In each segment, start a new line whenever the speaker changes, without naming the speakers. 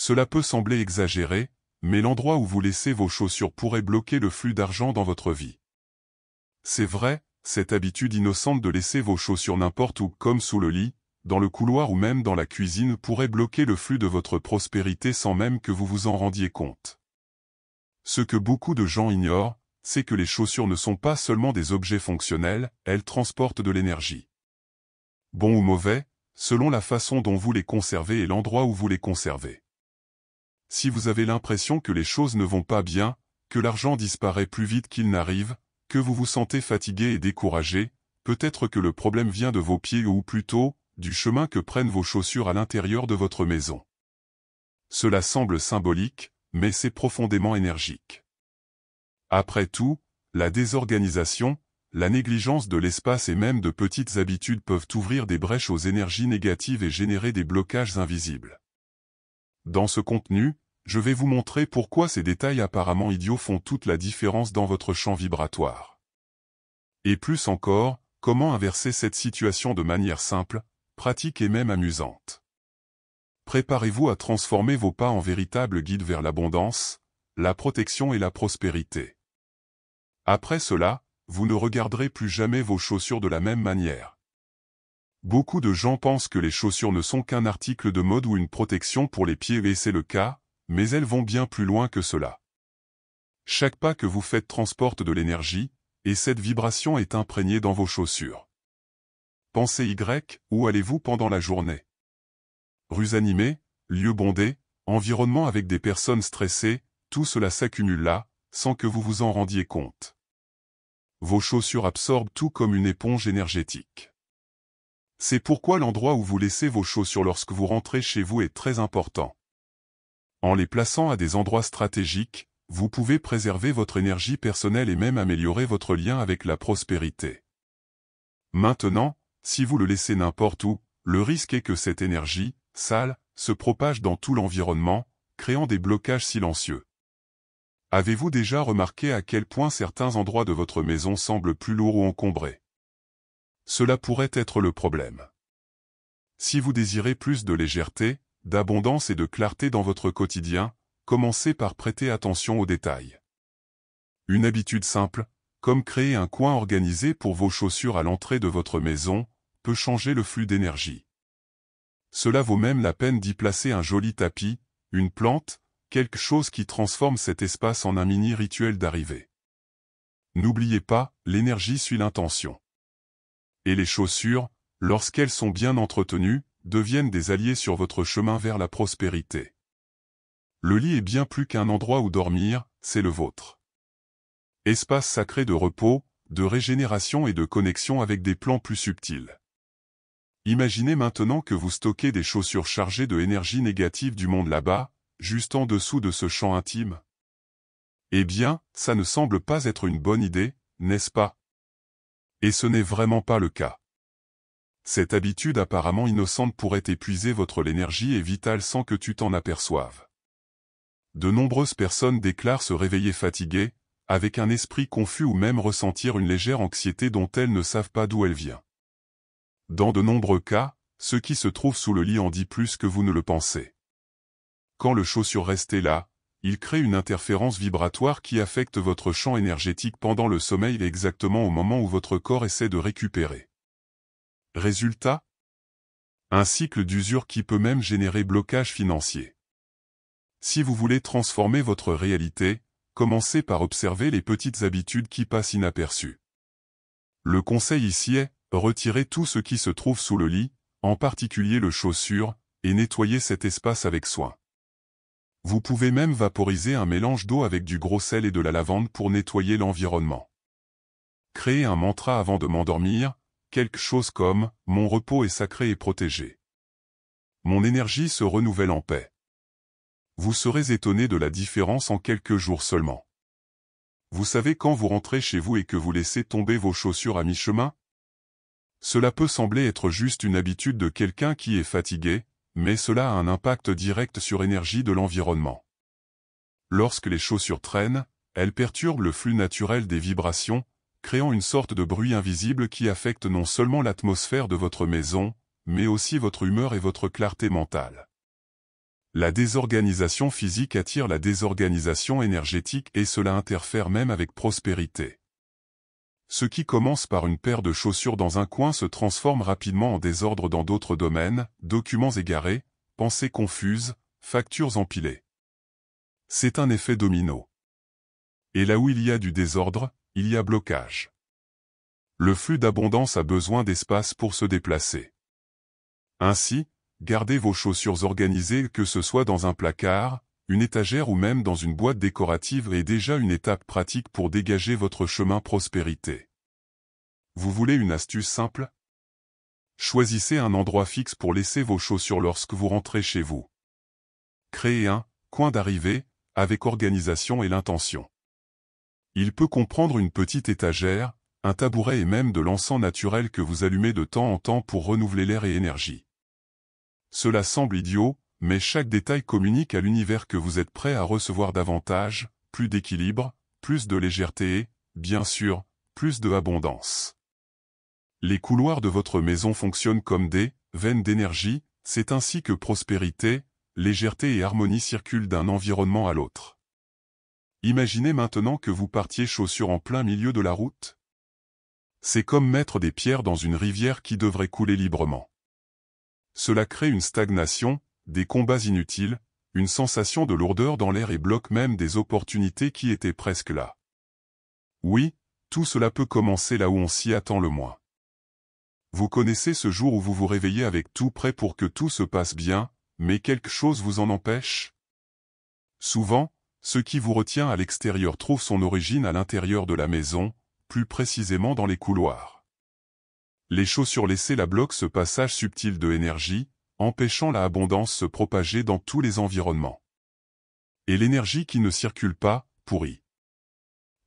Cela peut sembler exagéré, mais l'endroit où vous laissez vos chaussures pourrait bloquer le flux d'argent dans votre vie. C'est vrai, cette habitude innocente de laisser vos chaussures n'importe où, comme sous le lit, dans le couloir ou même dans la cuisine, pourrait bloquer le flux de votre prospérité sans même que vous vous en rendiez compte. Ce que beaucoup de gens ignorent, c'est que les chaussures ne sont pas seulement des objets fonctionnels, elles transportent de l'énergie. Bon ou mauvais, selon la façon dont vous les conservez et l'endroit où vous les conservez. Si vous avez l'impression que les choses ne vont pas bien, que l'argent disparaît plus vite qu'il n'arrive, que vous vous sentez fatigué et découragé, peut-être que le problème vient de vos pieds ou plutôt, du chemin que prennent vos chaussures à l'intérieur de votre maison. Cela semble symbolique, mais c'est profondément énergique. Après tout, la désorganisation, la négligence de l'espace et même de petites habitudes peuvent ouvrir des brèches aux énergies négatives et générer des blocages invisibles. Dans ce contenu, je vais vous montrer pourquoi ces détails apparemment idiots font toute la différence dans votre champ vibratoire. Et plus encore, comment inverser cette situation de manière simple, pratique et même amusante. Préparez-vous à transformer vos pas en véritables guides vers l'abondance, la protection et la prospérité. Après cela, vous ne regarderez plus jamais vos chaussures de la même manière. Beaucoup de gens pensent que les chaussures ne sont qu'un article de mode ou une protection pour les pieds et c'est le cas, mais elles vont bien plus loin que cela. Chaque pas que vous faites transporte de l'énergie, et cette vibration est imprégnée dans vos chaussures. Pensez Y, où allez-vous pendant la journée? Rues animées, lieux bondés, environnement avec des personnes stressées, tout cela s'accumule là, sans que vous vous en rendiez compte. Vos chaussures absorbent tout comme une éponge énergétique. C'est pourquoi l'endroit où vous laissez vos chaussures lorsque vous rentrez chez vous est très important. En les plaçant à des endroits stratégiques, vous pouvez préserver votre énergie personnelle et même améliorer votre lien avec la prospérité. Maintenant, si vous le laissez n'importe où, le risque est que cette énergie, sale, se propage dans tout l'environnement, créant des blocages silencieux. Avez-vous déjà remarqué à quel point certains endroits de votre maison semblent plus lourds ou encombrés? Cela pourrait être le problème. Si vous désirez plus de légèreté, d'abondance et de clarté dans votre quotidien, commencez par prêter attention aux détails. Une habitude simple, comme créer un coin organisé pour vos chaussures à l'entrée de votre maison, peut changer le flux d'énergie. Cela vaut même la peine d'y placer un joli tapis, une plante, quelque chose qui transforme cet espace en un mini rituel d'arrivée. N'oubliez pas, l'énergie suit l'intention. Et les chaussures, lorsqu'elles sont bien entretenues, deviennent des alliés sur votre chemin vers la prospérité. Le lit est bien plus qu'un endroit où dormir, c'est le vôtre. Espace sacré de repos, de régénération et de connexion avec des plans plus subtils. Imaginez maintenant que vous stockez des chaussures chargées de énergie négative du monde là-bas, juste en dessous de ce champ intime. Eh bien, ça ne semble pas être une bonne idée, n'est-ce pas? Et ce n'est vraiment pas le cas. Cette habitude apparemment innocente pourrait épuiser votre énergie et vitale sans que tu t'en aperçoives. De nombreuses personnes déclarent se réveiller fatiguées, avec un esprit confus ou même ressentir une légère anxiété dont elles ne savent pas d'où elle vient. Dans de nombreux cas, ce qui se trouve sous le lit en dit plus que vous ne le pensez. Quand le chaussure reste là, il crée une interférence vibratoire qui affecte votre champ énergétique pendant le sommeil exactement au moment où votre corps essaie de récupérer. Résultat? Un cycle d'usure qui peut même générer blocage financier. Si vous voulez transformer votre réalité, commencez par observer les petites habitudes qui passent inaperçues. Le conseil ici est, retirez tout ce qui se trouve sous le lit, en particulier le chaussure, et nettoyez cet espace avec soin. Vous pouvez même vaporiser un mélange d'eau avec du gros sel et de la lavande pour nettoyer l'environnement. Créez un mantra avant de m'endormir, quelque chose comme « Mon repos est sacré et protégé. Mon énergie se renouvelle en paix ». Vous serez étonné de la différence en quelques jours seulement. Vous savez quand vous rentrez chez vous et que vous laissez tomber vos chaussures à mi-chemin? Cela peut sembler être juste une habitude de quelqu'un qui est fatigué, mais cela a un impact direct sur l'énergie de l'environnement. Lorsque les chaussures traînent, elles perturbent le flux naturel des vibrations, créant une sorte de bruit invisible qui affecte non seulement l'atmosphère de votre maison, mais aussi votre humeur et votre clarté mentale. La désorganisation physique attire la désorganisation énergétique et cela interfère même avec prospérité. Ce qui commence par une paire de chaussures dans un coin se transforme rapidement en désordre dans d'autres domaines, documents égarés, pensées confuses, factures empilées. C'est un effet domino. Et là où il y a du désordre, il y a blocage. Le flux d'abondance a besoin d'espace pour se déplacer. Ainsi, gardez vos chaussures organisées que ce soit dans un placard, une étagère ou même dans une boîte décorative est déjà une étape pratique pour dégager votre chemin prospérité. Vous voulez une astuce simple? Choisissez un endroit fixe pour laisser vos chaussures lorsque vous rentrez chez vous. Créez un coin d'arrivée avec organisation et l'intention. Il peut comprendre une petite étagère, un tabouret et même de l'encens naturel que vous allumez de temps en temps pour renouveler l'air et énergie. Cela semble idiot, mais chaque détail communique à l'univers que vous êtes prêt à recevoir davantage, plus d'équilibre, plus de légèreté et, bien sûr, plus de abondance. Les couloirs de votre maison fonctionnent comme des veines d'énergie, c'est ainsi que prospérité, légèreté et harmonie circulent d'un environnement à l'autre. Imaginez maintenant que vous partiez chaussures en plein milieu de la route. C'est comme mettre des pierres dans une rivière qui devrait couler librement. Cela crée une stagnation, des combats inutiles, une sensation de lourdeur dans l'air et bloque même des opportunités qui étaient presque là. Oui, tout cela peut commencer là où on s'y attend le moins. Vous connaissez ce jour où vous vous réveillez avec tout prêt pour que tout se passe bien, mais quelque chose vous en empêche? Souvent, ce qui vous retient à l'extérieur trouve son origine à l'intérieur de la maison, plus précisément dans les couloirs. Les chaussures laissées la bloquent ce passage subtil de énergie, empêchant la abondance se propager dans tous les environnements. Et l'énergie qui ne circule pas, pourrit.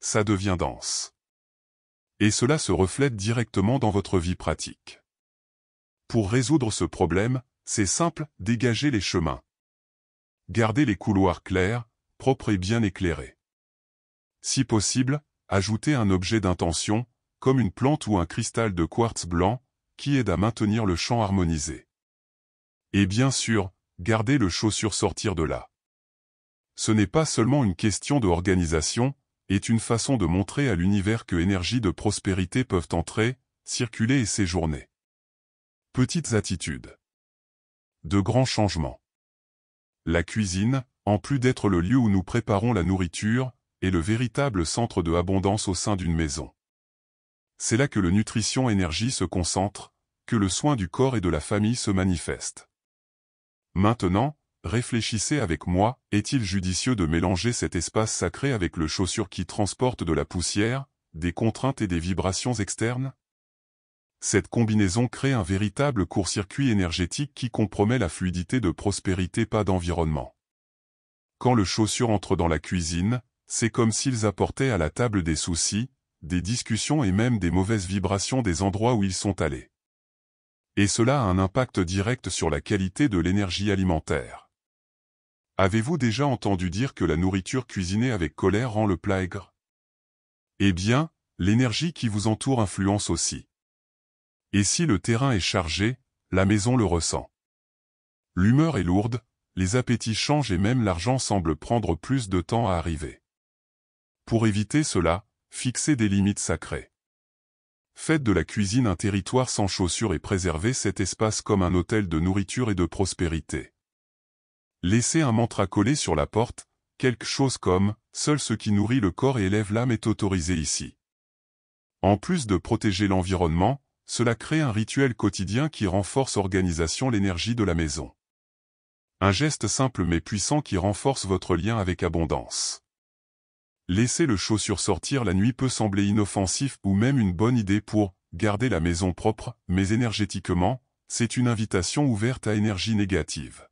Ça devient dense. Et cela se reflète directement dans votre vie pratique. Pour résoudre ce problème, c'est simple, dégagez les chemins. Gardez les couloirs clairs, propres et bien éclairés. Si possible, ajoutez un objet d'intention, comme une plante ou un cristal de quartz blanc, qui aide à maintenir le champ harmonisé. Et bien sûr, gardez le chaussure sortir de là. Ce n'est pas seulement une question d'organisation, est une façon de montrer à l'univers que énergie de prospérité peuvent entrer, circuler et séjourner. Petites attitudes. De grands changements. La cuisine, en plus d'être le lieu où nous préparons la nourriture, est le véritable centre de abondance au sein d'une maison. C'est là que le nutrition-énergie se concentre, que le soin du corps et de la famille se manifeste. Maintenant, réfléchissez avec moi, est-il judicieux de mélanger cet espace sacré avec le chaussure qui transporte de la poussière, des contraintes et des vibrations externes? Cette combinaison crée un véritable court-circuit énergétique qui compromet la fluidité de prospérité pas d'environnement. Quand le chaussure entre dans la cuisine, c'est comme s'ils apportaient à la table des soucis, des discussions et même des mauvaises vibrations des endroits où ils sont allés. Et cela a un impact direct sur la qualité de l'énergie alimentaire. Avez-vous déjà entendu dire que la nourriture cuisinée avec colère rend le plat aigre? Eh bien, l'énergie qui vous entoure influence aussi. Et si le terrain est chargé, la maison le ressent. L'humeur est lourde, les appétits changent et même l'argent semble prendre plus de temps à arriver. Pour éviter cela, fixez des limites sacrées. Faites de la cuisine un territoire sans chaussures et préservez cet espace comme un hôtel de nourriture et de prospérité. Laissez un mantra collé sur la porte, quelque chose comme « Seul ce qui nourrit le corps et élève l'âme est autorisé ici ». En plus de protéger l'environnement, cela crée un rituel quotidien qui renforce l'énergie de la maison. Un geste simple mais puissant qui renforce votre lien avec abondance. Laisser le chaussure sortir la nuit peut sembler inoffensif ou même une bonne idée pour garder la maison propre, mais énergétiquement, c'est une invitation ouverte à énergie négative.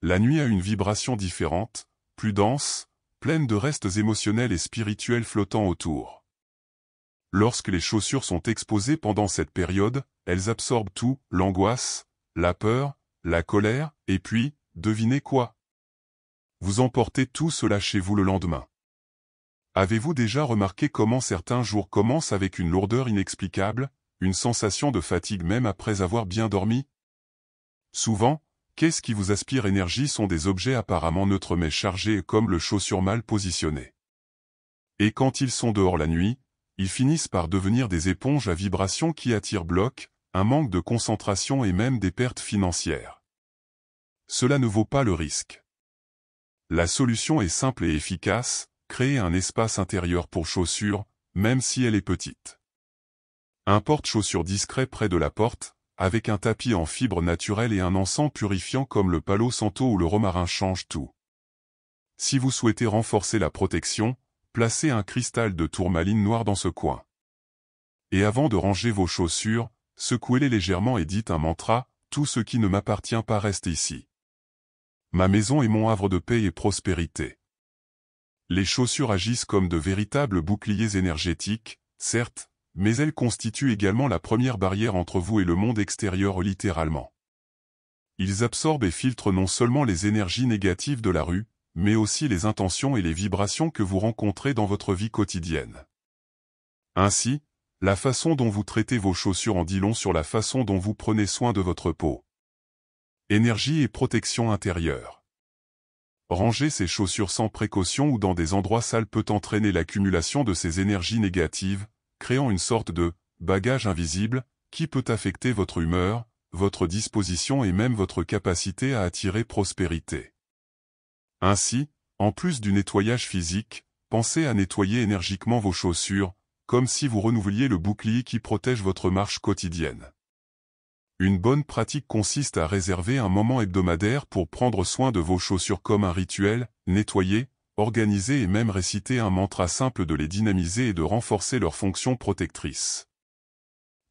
La nuit a une vibration différente, plus dense, pleine de restes émotionnels et spirituels flottant autour. Lorsque les chaussures sont exposées pendant cette période, elles absorbent tout, l'angoisse, la peur, la colère, et puis, devinez quoi? Vous emportez tout cela chez vous le lendemain. Avez-vous déjà remarqué comment certains jours commencent avec une lourdeur inexplicable, une sensation de fatigue même après avoir bien dormi? Souvent, Qu'est-ce qui vous aspire énergie sont des objets apparemment neutres mais chargés comme le chaussure mal positionné. Et quand ils sont dehors la nuit, ils finissent par devenir des éponges à vibrations qui attirent bloc, un manque de concentration et même des pertes financières. Cela ne vaut pas le risque. La solution est simple et efficace, créer un espace intérieur pour chaussures, même si elle est petite. Un porte-chaussures discret près de la porte, avec un tapis en fibre naturelle et un encens purifiant comme le Palo Santo ou le romarin change tout. Si vous souhaitez renforcer la protection, placez un cristal de tourmaline noir dans ce coin. Et avant de ranger vos chaussures, secouez-les légèrement et dites un mantra, tout ce qui ne m'appartient pas reste ici. Ma maison est mon havre de paix et prospérité. Les chaussures agissent comme de véritables boucliers énergétiques, certes, mais elles constituent également la première barrière entre vous et le monde extérieur littéralement. Ils absorbent et filtrent non seulement les énergies négatives de la rue, mais aussi les intentions et les vibrations que vous rencontrez dans votre vie quotidienne. Ainsi, la façon dont vous traitez vos chaussures en dit long sur la façon dont vous prenez soin de votre peau. Énergie et protection intérieure. Ranger ses chaussures sans précaution ou dans des endroits sales peut entraîner l'accumulation de ces énergies négatives, créant une sorte de bagage invisible qui peut affecter votre humeur, votre disposition et même votre capacité à attirer prospérité. Ainsi, en plus du nettoyage physique, pensez à nettoyer énergiquement vos chaussures, comme si vous renouveliez le bouclier qui protège votre marche quotidienne. Une bonne pratique consiste à réserver un moment hebdomadaire pour prendre soin de vos chaussures comme un rituel, nettoyer, organiser et même réciter un mantra simple de les dynamiser et de renforcer leur fonction protectrice.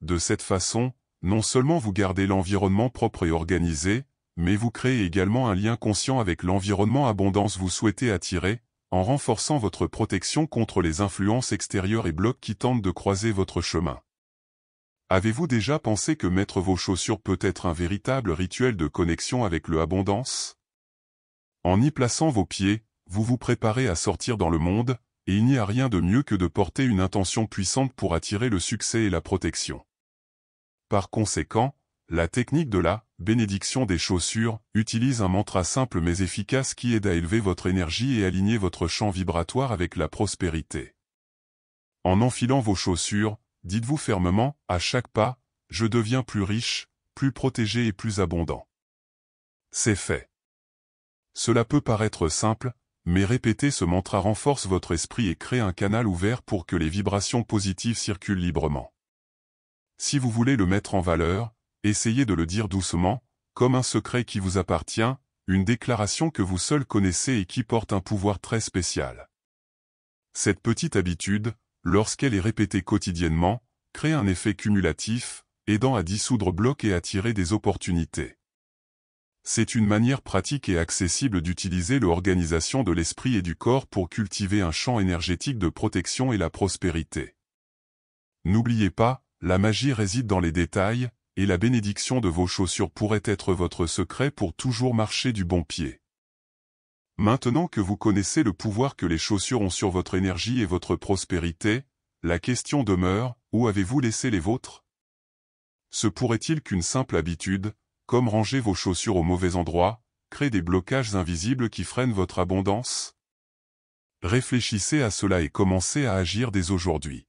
De cette façon, non seulement vous gardez l'environnement propre et organisé, mais vous créez également un lien conscient avec l'environnement abondance vous souhaitez attirer, en renforçant votre protection contre les influences extérieures et blocs qui tentent de croiser votre chemin. Avez-vous déjà pensé que mettre vos chaussures peut être un véritable rituel de connexion avec le abondance? En y plaçant vos pieds, vous vous préparez à sortir dans le monde, et il n'y a rien de mieux que de porter une intention puissante pour attirer le succès et la protection. Par conséquent, la technique de la bénédiction des chaussures utilise un mantra simple mais efficace qui aide à élever votre énergie et aligner votre champ vibratoire avec la prospérité. En enfilant vos chaussures, dites-vous fermement, à chaque pas, je deviens plus riche, plus protégé et plus abondant. C'est fait. Cela peut paraître simple, mais répéter ce mantra renforce votre esprit et crée un canal ouvert pour que les vibrations positives circulent librement. Si vous voulez le mettre en valeur, essayez de le dire doucement, comme un secret qui vous appartient, une déclaration que vous seul connaissez et qui porte un pouvoir très spécial. Cette petite habitude, lorsqu'elle est répétée quotidiennement, crée un effet cumulatif, aidant à dissoudre blocs et attirer des opportunités. C'est une manière pratique et accessible d'utiliser l'organisation de l'esprit et du corps pour cultiver un champ énergétique de protection et la prospérité. N'oubliez pas, la magie réside dans les détails, et la bénédiction de vos chaussures pourrait être votre secret pour toujours marcher du bon pied. Maintenant que vous connaissez le pouvoir que les chaussures ont sur votre énergie et votre prospérité, la question demeure, où avez-vous laissé les vôtres? Se pourrait-il qu'une simple habitude, comme ranger vos chaussures au mauvais endroit, crée des blocages invisibles qui freinent votre abondance? Réfléchissez à cela et commencez à agir dès aujourd'hui.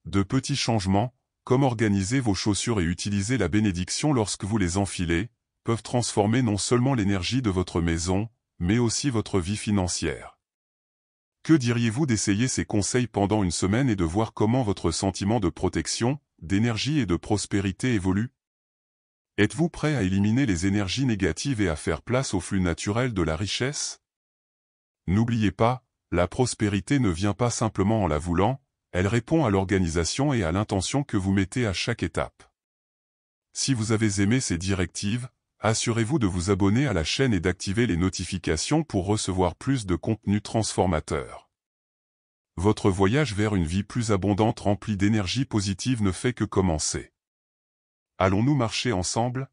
De petits changements, comme organiser vos chaussures et utiliser la bénédiction lorsque vous les enfilez, peuvent transformer non seulement l'énergie de votre maison, mais aussi votre vie financière. Que diriez-vous d'essayer ces conseils pendant une semaine et de voir comment votre sentiment de protection, d'énergie et de prospérité évolue? Êtes-vous prêt à éliminer les énergies négatives et à faire place au flux naturel de la richesse? N'oubliez pas, la prospérité ne vient pas simplement en la voulant, elle répond à l'organisation et à l'intention que vous mettez à chaque étape. Si vous avez aimé ces directives, assurez-vous de vous abonner à la chaîne et d'activer les notifications pour recevoir plus de contenu transformateur. Votre voyage vers une vie plus abondante remplie d'énergie positive ne fait que commencer. Allons-nous marcher ensemble?